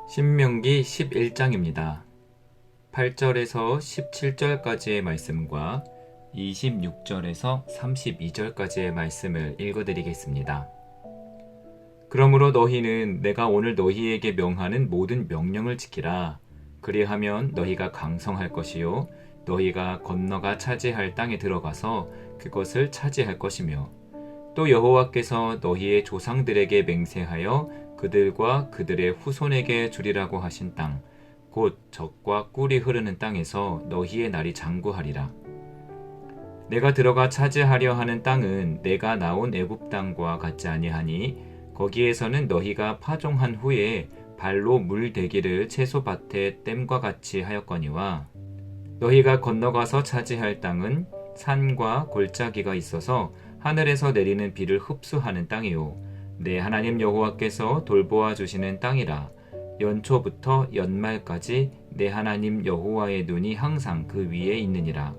신명기 11장입니다. 8절에서 17절까지의 말씀과 26절에서 32절까지의 말씀을 읽어드리겠습니다. 그러므로 너희는 내가 오늘 너희에게 명하는 모든 명령을 지키라. 그리하면 너희가 강성할 것이요 너희가 건너가 차지할 땅에 들어가서 그것을 차지할 것이며 또 여호와께서 너희의 조상들에게 맹세하여 그들과 그들의 후손에게 주리라고 하신 땅, 곧 젖과 꿀이 흐르는 땅에서 너희의 날이 장구하리라. 내가 들어가 차지하려 하는 땅은 내가 나온 애굽 땅과 같지 아니하니 거기에서는 너희가 파종한 후에 발로 물 대기를 채소밭에 댐과 같이 하였거니와 너희가 건너가서 차지할 땅은 산과 골짜기가 있어서 하늘에서 내리는 비를 흡수하는 땅이요 내 하나님 여호와께서 돌보아 주시는 땅이라. 연초부터 연말까지 내 하나님 여호와의 눈이 항상 그 위에 있느니라.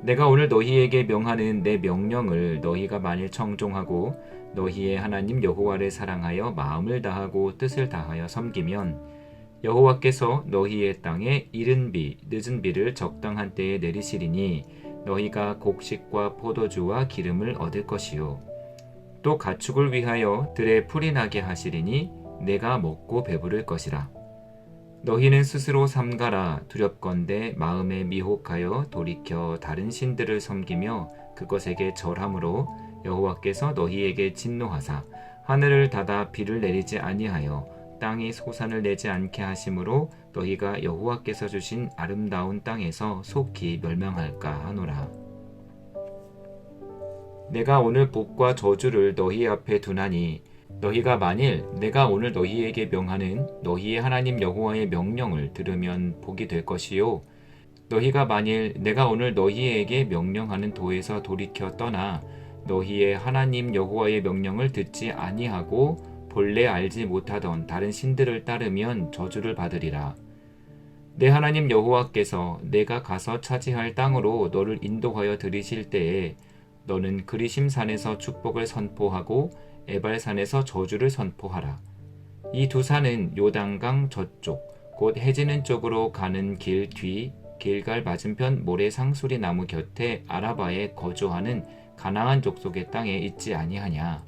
내가 오늘 너희에게 명하는 내 명령을 너희가 만일 청종하고 너희의 하나님 여호와를 사랑하여 마음을 다하고 뜻을 다하여 섬기면 여호와께서 너희의 땅에 이른 비, 늦은 비를 적당한 때에 내리시리니 너희가 곡식과 포도주와 기름을 얻을 것이요 또 가축을 위하여 들에 풀이 나게 하시리니 내가 먹고 배부를 것이라. 너희는 스스로 삼가라. 두렵건대 마음에 미혹하여 돌이켜 다른 신들을 섬기며 그것에게 절함으로 여호와께서 너희에게 진노하사 하늘을 닫아 비를 내리지 아니하여 땅이 소산을 내지 않게 하심으로 너희가 여호와께서 주신 아름다운 땅에서 속히 멸망할까 하노라. 내가 오늘 복과 저주를 너희 앞에 두나니 너희가 만일 내가 오늘 너희에게 명하는 너희의 하나님 여호와의 명령을 들으면 복이 될 것이요 너희가 만일 내가 오늘 너희에게 명령하는 도에서 돌이켜 떠나 너희의 하나님 여호와의 명령을 듣지 아니하고 본래 알지 못하던 다른 신들을 따르면 저주를 받으리라. 내 하나님 여호와께서 내가 가서 차지할 땅으로 너를 인도하여 들이실 때에 너는 그리심산에서 축복을 선포하고 에발산에서 저주를 선포하라. 이 두 산은 요단강 저쪽 곧 해지는 쪽으로 가는 길 뒤 길갈 맞은편 모래 상수리 나무 곁에 아라바에 거주하는 가나안 족속의 땅에 있지 아니하냐.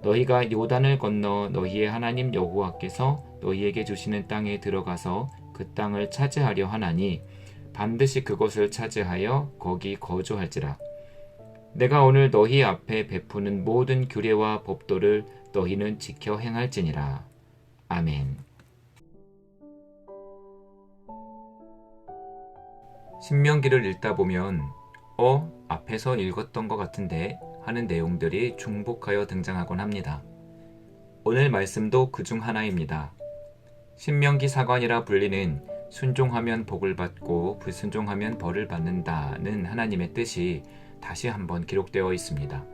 너희가 요단을 건너 너희의 하나님 여호와께서 너희에게 주시는 땅에 들어가서 그 땅을 차지하려 하나니 반드시 그것을 차지하여 거기 거주할지라. 내가 오늘 너희 앞에 베푸는 모든 규례와 법도를 너희는 지켜 행할지니라. 아멘. 신명기를 읽다 보면 앞에서 읽었던 것 같은데 하는 내용들이 중복하여 등장하곤 합니다. 오늘 말씀도 그중 하나입니다. 신명기 사관이라 불리는 순종하면 복을 받고 불순종하면 벌을 받는다는 하나님의 뜻이 다시 한번 기록되어 있습니다.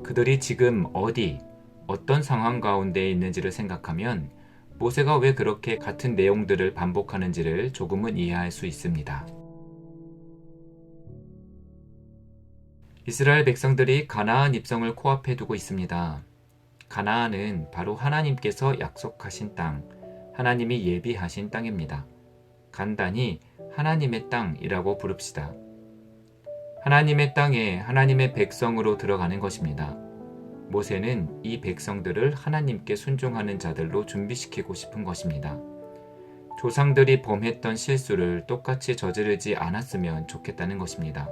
그들이 지금 어떤 상황 가운데 있는지를 생각하면 모세가 왜 그렇게 같은 내용들을 반복하는지를 조금은 이해할 수 있습니다. 이스라엘 백성들이 가나안 입성을 코앞에 두고 있습니다. 가나안은 바로 하나님께서 약속하신 땅, 하나님이 예비하신 땅입니다. 간단히 하나님의 땅이라고 부릅시다. 하나님의 땅에 하나님의 백성으로 들어가는 것입니다. 모세는 이 백성들을 하나님께 순종하는 자들로 준비시키고 싶은 것입니다. 조상들이 범했던 실수를 똑같이 저지르지 않았으면 좋겠다는 것입니다.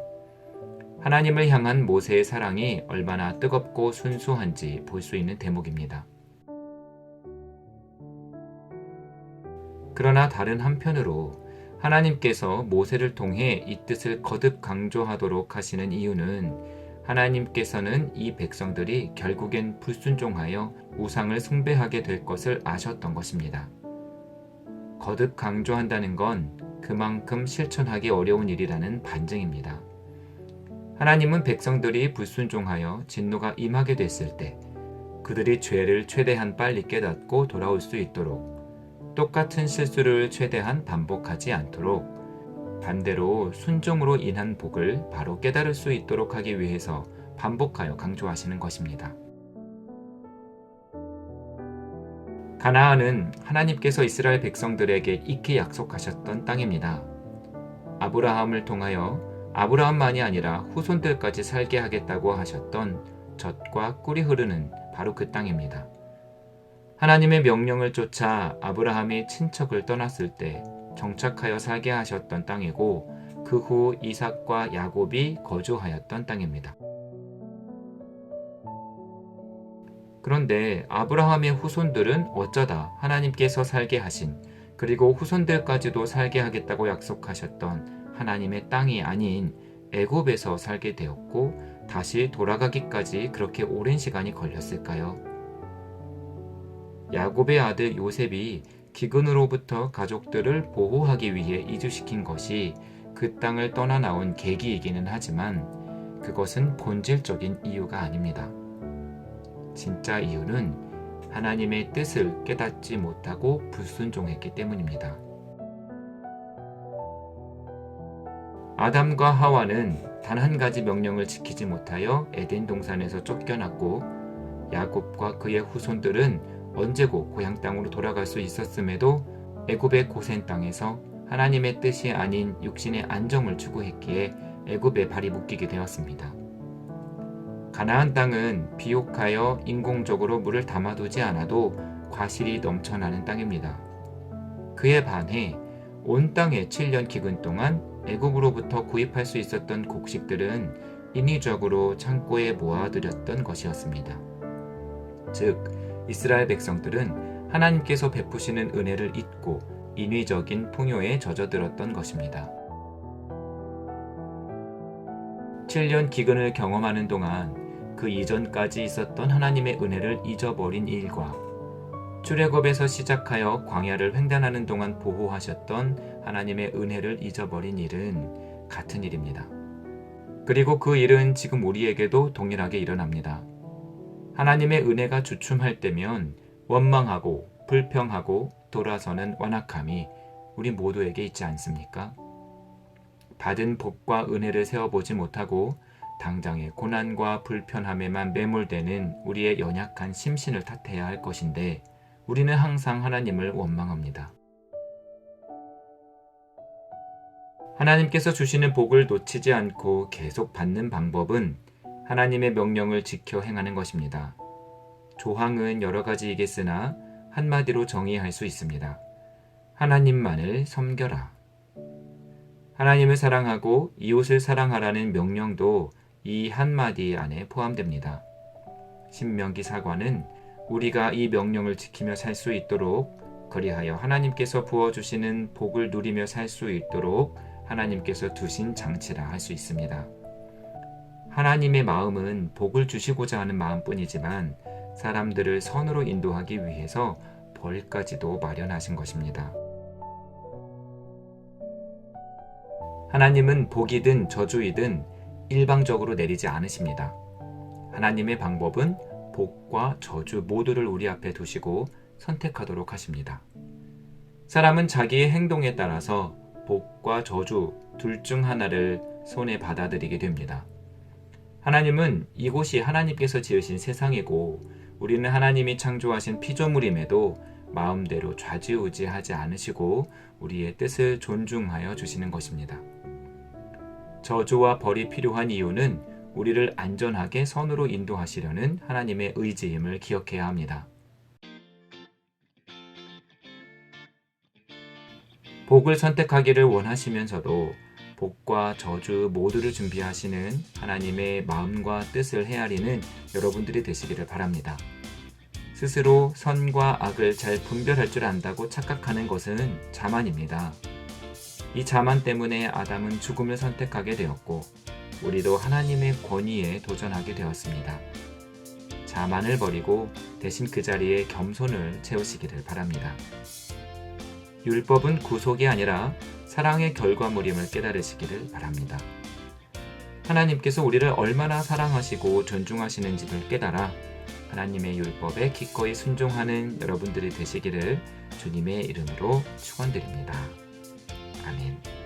하나님을 향한 모세의 사랑이 얼마나 뜨겁고 순수한지 볼 수 있는 대목입니다. 그러나 다른 한편으로 하나님께서 모세를 통해 이 뜻을 거듭 강조하도록 하시는 이유는 하나님께서는 이 백성들이 결국엔 불순종하여 우상을 숭배하게 될 것을 아셨던 것입니다. 거듭 강조한다는 건 그만큼 실천하기 어려운 일이라는 반증입니다. 하나님은 백성들이 불순종하여 진노가 임하게 됐을 때 그들이 죄를 최대한 빨리 깨닫고 돌아올 수 있도록 똑같은 실수를 최대한 반복하지 않도록 반대로 순종으로 인한 복을 바로 깨달을 수 있도록 하기 위해서 반복하여 강조하시는 것입니다. 가나안은 하나님께서 이스라엘 백성들에게 익히 약속하셨던 땅입니다. 아브라함을 통하여 아브라함만이 아니라 후손들까지 살게 하겠다고 하셨던 젖과 꿀이 흐르는 바로 그 땅입니다. 하나님의 명령을 쫓아 아브라함이 친척을 떠났을 때 정착하여 살게 하셨던 땅이고 그 후 이삭과 야곱이 거주하였던 땅입니다. 그런데 아브라함의 후손들은 어쩌다 하나님께서 살게 하신 그리고 후손들까지도 살게 하겠다고 약속하셨던 하나님의 땅이 아닌 애굽에서 살게 되었고 다시 돌아가기까지 그렇게 오랜 시간이 걸렸을까요? 야곱의 아들 요셉이 기근으로부터 가족들을 보호하기 위해 이주시킨 것이 그 땅을 떠나 나온 계기이기는 하지만 그것은 본질적인 이유가 아닙니다. 진짜 이유는 하나님의 뜻을 깨닫지 못하고 불순종했기 때문입니다. 아담과 하와는 단 한 가지 명령을 지키지 못하여 에덴 동산에서 쫓겨났고 야곱과 그의 후손들은 언제고 고향 땅으로 돌아갈 수 있었음에도 애굽의 고센 땅에서 하나님의 뜻이 아닌 육신의 안정을 추구했기에 애굽에 발이 묶이게 되었습니다. 가나안 땅은 비옥하여 인공적으로 물을 담아두지 않아도 과실이 넘쳐나는 땅입니다. 그에 반해 온 땅에 7년 기근 동안 애굽으로부터 구입할 수 있었던 곡식들은 인위적으로 창고에 모아들였던 것이었습니다. 즉, 이스라엘 백성들은 하나님께서 베푸시는 은혜를 잊고 인위적인 풍요에 젖어들었던 것입니다. 7년 기근을 경험하는 동안 그 이전까지 있었던 하나님의 은혜를 잊어버린 일과 출애굽에서 시작하여 광야를 횡단하는 동안 보호하셨던 하나님의 은혜를 잊어버린 일은 같은 일입니다. 그리고 그 일은 지금 우리에게도 동일하게 일어납니다. 하나님의 은혜가 주춤할 때면 원망하고 불평하고 돌아서는 완악함이 우리 모두에게 있지 않습니까? 받은 복과 은혜를 세어보지 못하고 당장의 고난과 불편함에만 매몰되는 우리의 연약한 심신을 탓해야 할 것인데 우리는 항상 하나님을 원망합니다. 하나님께서 주시는 복을 놓치지 않고 계속 받는 방법은 하나님의 명령을 지켜 행하는 것입니다. 조항은 여러 가지이겠으나 한마디로 정의할 수 있습니다. 하나님만을 섬겨라. 하나님을 사랑하고 이웃을 사랑하라는 명령도 이 한마디 안에 포함됩니다. 신명기 사관은 우리가 이 명령을 지키며 살 수 있도록 그리하여 하나님께서 부어주시는 복을 누리며 살 수 있도록 하나님께서 두신 장치라 할 수 있습니다. 하나님의 마음은 복을 주시고자 하는 마음뿐이지만 사람들을 선으로 인도하기 위해서 벌까지도 마련하신 것입니다. 하나님은 복이든 저주이든 일방적으로 내리지 않으십니다. 하나님의 방법은 복과 저주 모두를 우리 앞에 두시고 선택하도록 하십니다. 사람은 자기의 행동에 따라서 복과 저주 둘 중 하나를 손에 받아들이게 됩니다. 하나님은 이곳이 하나님께서 지으신 세상이고 우리는 하나님이 창조하신 피조물임에도 마음대로 좌지우지하지 않으시고 우리의 뜻을 존중하여 주시는 것입니다. 저주와 벌이 필요한 이유는 우리를 안전하게 선으로 인도하시려는 하나님의 의지임을 기억해야 합니다. 복을 선택하기를 원하시면서도 복과 저주 모두를 준비하시는 하나님의 마음과 뜻을 헤아리는 여러분들이 되시기를 바랍니다. 스스로 선과 악을 잘 분별할 줄 안다고 착각하는 것은 자만입니다. 이 자만 때문에 아담은 죽음을 선택하게 되었고 우리도 하나님의 권위에 도전하게 되었습니다. 자만을 버리고 대신 그 자리에 겸손을 채우시기를 바랍니다. 율법은 구속이 아니라 사랑의 결과물임을 깨달으시기를 바랍니다. 하나님께서 우리를 얼마나 사랑하시고 존중하시는지를 깨달아 하나님의 율법에 기꺼이 순종하는 여러분들이 되시기를 주님의 이름으로 축원드립니다. 아멘.